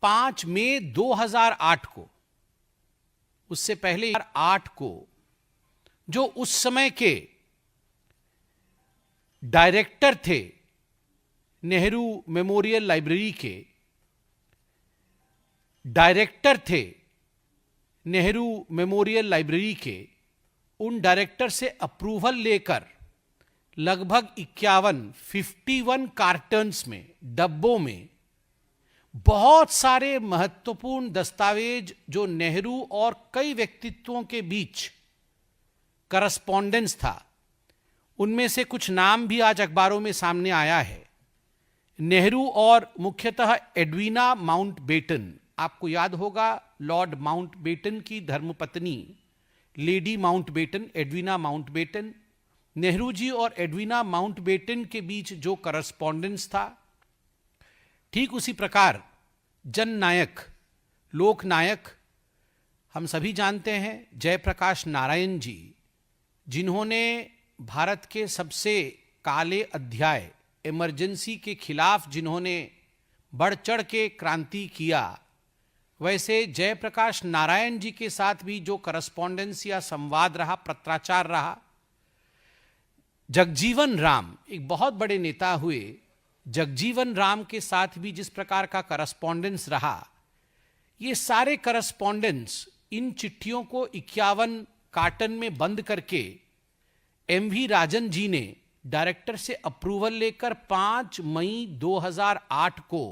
5 मई 2008 को, उससे पहले 8 को, जो उस समय के डायरेक्टर थे नेहरू मेमोरियल लाइब्रेरी के, डायरेक्टर थे नेहरू मेमोरियल लाइब्रेरी के, उन डायरेक्टर से अप्रूवल लेकर लगभग 51 कार्टन्स में, डब्बों में बहुत सारे महत्वपूर्ण दस्तावेज जो नेहरू और कई व्यक्तित्वों के बीच करस्पॉन्डेंस था, उनमें से कुछ नाम भी आज अखबारों में सामने आया है। नेहरू और मुख्यतः एडवीना माउंटबेटन, आपको याद होगा लॉर्ड माउंटबेटन की धर्मपत्नी lady Mountbatten, Edwina Mountbatten, Nehru ji और एडवीना माउंटबेटन के बीच जो करस्पॉन्डेंस था, ठीक उसी प्रकार जननायक, लोकनायक, हम सभी जानते हैं जयप्रकाश नारायण जी, जिन्होंने भारत के सबसे काले अध्याय इमरजेंसी के खिलाफ जिन्होंने बढ़ चढ़ के क्रांति किया, वैसे जयप्रकाश नारायण जी के साथ भी जो करस्पॉन्डेंस या संवाद रहा, पत्राचार रहा। जगजीवन राम एक बहुत बड़े नेता हुए, जगजीवन राम के साथ भी जिस प्रकार का करस्पॉन्डेंस रहा, ये सारे करस्पॉन्डेंस, इन चिट्ठियों को 51 कार्टन में बंद करके एमवी राजन जी ने डायरेक्टर से अप्रूवल लेकर 5 मई 2008 को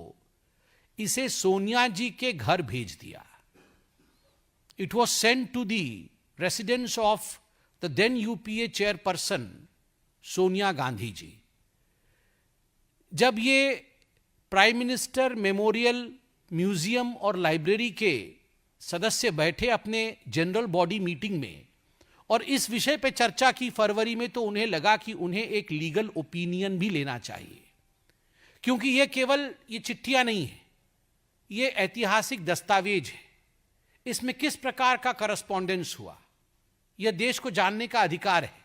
इसे सोनिया जी के घर भेज दिया। It was sent to the residence of the then UPA chairperson Sonia Gandhi ji. जब ये प्राइम मिनिस्टर मेमोरियल म्यूजियम और लाइब्रेरी के सदस्य बैठे अपने जनरल बॉडी मीटिंग में और इस विषय पे चर्चा की फरवरी में, तो उन्हें लगा कि उन्हें एक लीगल ओपिनियन भी लेना चाहिए, क्योंकि ये केवल ये चिट्ठियां नहीं है, ये ऐतिहासिक दस्तावेज है। इसमें किस प्रकार का करस्पॉन्डेंस हुआ, यह देश को जानने का अधिकार है,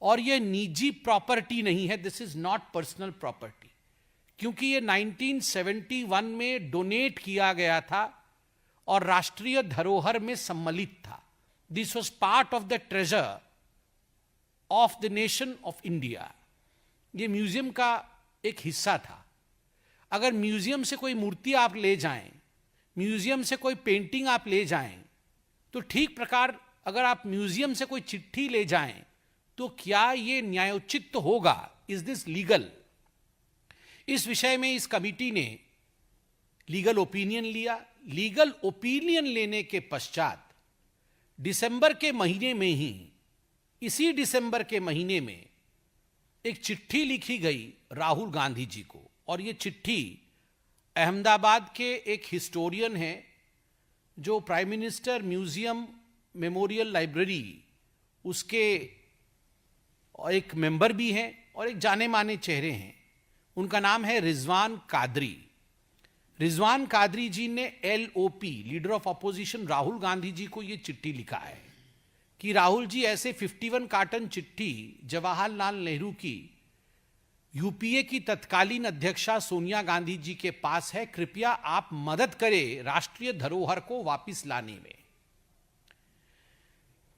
और यह निजी प्रॉपर्टी नहीं है, this is not personal property, क्योंकि यह 1971 में डोनेट किया गया था और राष्ट्रीय धरोहर में सम्मिलित था। This was part of the treasure of the nation of India. यह म्यूजियम का एक हिस्सा था। अगर म्यूजियम से कोई मूर्ति आप ले जाएं, म्यूजियम से कोई पेंटिंग आप ले जाएं, तो ठीक प्रकार अगर आप म्यूजियम से कोई चिट्ठी ले जाएं, तो क्या यह न्यायोचित होगा? Is this legal? इस विषय में इस कमिटी ने लीगल ओपिनियन लिया। लीगल ओपिनियन लेने के पश्चात दिसंबर के महीने में ही, इसी दिसंबर के महीने में एक चिट्ठी लिखी गई राहुल गांधी जी को, और ये चिट्ठी अहमदाबाद के एक हिस्टोरियन हैं जो prime minister museum memorial library उसके एक मेंबर भी हैं और एक जाने माने चेहरे हैं। उनका नाम है रिजवान कादरी। रिजवान कादरी जी ने LOP, leader of opposition Rahul Gandhi ji को ये चिट्ठी लिखा है कि राहुल जी, ऐसे 51 कार्टन चिट्ठी जवाहरलाल नेहरू की यूपीए की तत्कालीन अध्यक्षा सोनिया गांधी जी के पास है, कृपया आप मदद करें राष्ट्रीय धरोहर को वापस लाने में।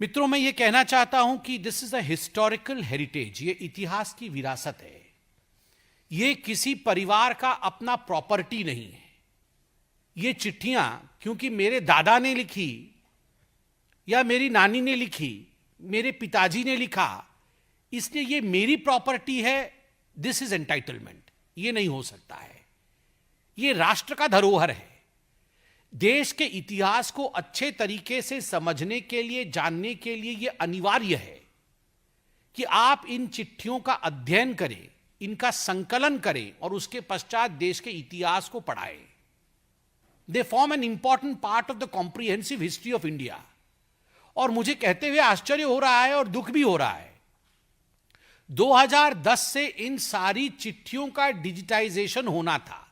मित्रों, मैं ये कहना चाहता हूं कि this is a historical heritage, ये इतिहास की विरासत है। ये किसी परिवार का अपना प्रॉपर्टी नहीं है। ये चिट्ठियां क्योंकि मेरे दादा ने लिखी या मेरी नानी ने लिखी, मेरे पिताजी ने लिखा, इसलिए ये मेरी प्रॉपर्टी है, दिस इज एंटाइटलमेंट, ये नहीं हो सकता है। ये राष्ट्र का धरोहर है। देश के इतिहास को अच्छे तरीके से समझने के लिए, जानने के लिए यह अनिवार्य है कि आप इन चिट्ठियों का अध्ययन करें, इनका संकलन करें और उसके पश्चात देश के इतिहास को पढ़ाएं। They form an important part of the comprehensive history of India. और मुझे कहते हुए आश्चर्य हो रहा है और दुख भी हो रहा है, 2010 से इन सारी चिट्ठियों का डिजिटाइजेशन होना था।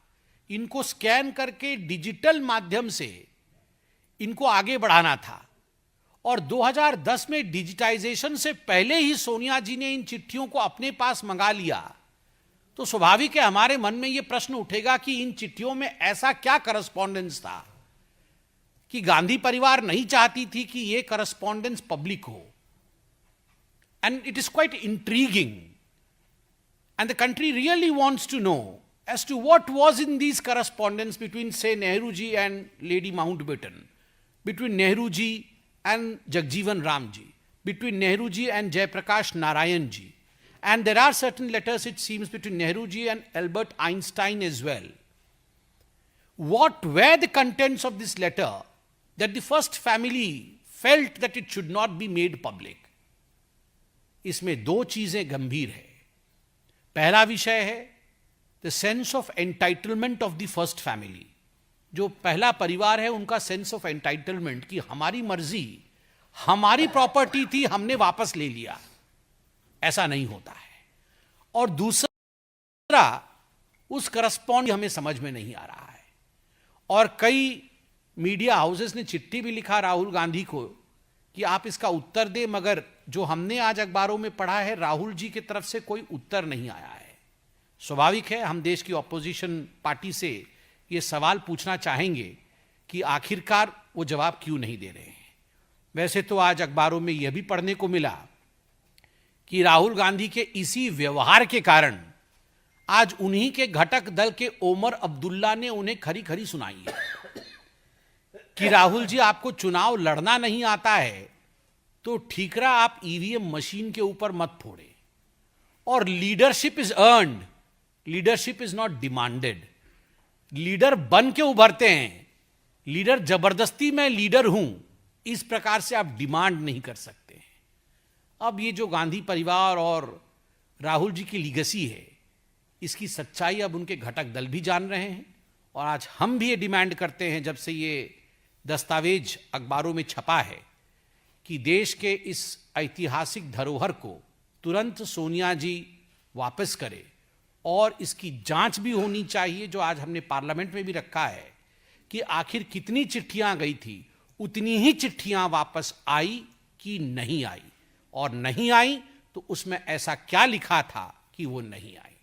इनको स्कैन करके डिजिटल माध्यम से इनको आगे बढ़ाना था, और 2010 में डिजिटाइजेशन से पहले ही सोनिया जी ने इन चिट्ठियों को अपने पास मंगा लिया। तो स्वाभाविक है हमारे मन में यह प्रश्न उठेगा कि इन चिट्ठियों में ऐसा क्या करस्पॉन्डेंस था कि गांधी परिवार नहीं चाहती थी कि यह करस्पॉन्डेंस पब्लिक हो. And it is quite intriguing and the country really wants to know as to what was in these correspondence between, say, Nehru ji and Lady Mountbatten, between Nehru ji and Jagjeevan Ram ji, between Nehru ji and Jayaprakash Narayan ji, and there are certain letters, it seems, between Nehru ji and Albert Einstein as well. What were the contents of this letter that the first family felt that it should not be made public? इसमें दो चीजें गंभीर है. पहला विषय है the sense of entitlement of the first family. जो पहला परिवार है उनका सेंस ऑफ एंटाइटलमेंट कि हमारी मर्जी, हमारी प्रॉपर्टी थी, हमने वापस ले लिया. ऐसा नहीं होता है. और दूसरा, उस करस्पॉन्ड हमें समझ में नहीं आ रहा है. और कई मीडिया हाउसेस ने चिट्ठी भी लिखा राहुल गांधी को कि आप इसका उत्तर दें, मगर जो हमने आज अखबारों में पढ़ा है, राहुल जी की तरफ से कोई उत्तर नहीं आया है. स्वाभाविक है हम देश की ऑपोजिशन पार्टी से ये सवाल पूछना चाहेंगे कि आखिरकार वो जवाब क्यों नहीं दे रहे हैं. वैसे तो आज अखबारों में यह भी पढ़ने को मिला कि राहुल गांधी के इसी व्यवहार के कारण आज उन्हीं के घटक दल के ओमर अब्दुल्ला ने उन्हें खरी खरी सुनाई है कि राहुल जी, आपको चुनाव लड़ना नहीं आता है तो ठीकरा आप ईवीएम मशीन के ऊपर मत फोड़े. और leadership is earned, leadership is not demanded. Leader बन के उभरते हैं. लीडर जबरदस्ती मैं लीडर हूं, इस प्रकार से आप डिमांड नहीं कर सकते हैं. अब ये जो गांधी परिवार और राहुल जी की लीगेसी है, इसकी सच्चाई अब उनके घटक दल भी जान रहे हैं. और आज हम भी ये डिमांड करते हैं, जब से ये दस्तावेज अखबारों में छपा है, कि देश के इस ऐतिहासिक धरोहर को तुरंत सोनिया जी वापस करे. और इसकी जांच भी होनी चाहिए, जो आज हमने पार्लियामेंट में भी रखा है, कि आखिर कितनी चिट्ठियां गई थी, उतनी ही चिट्ठियां वापस आई कि नहीं आई. और नहीं आई तो उसमें ऐसा क्या लिखा था कि वो नहीं आई.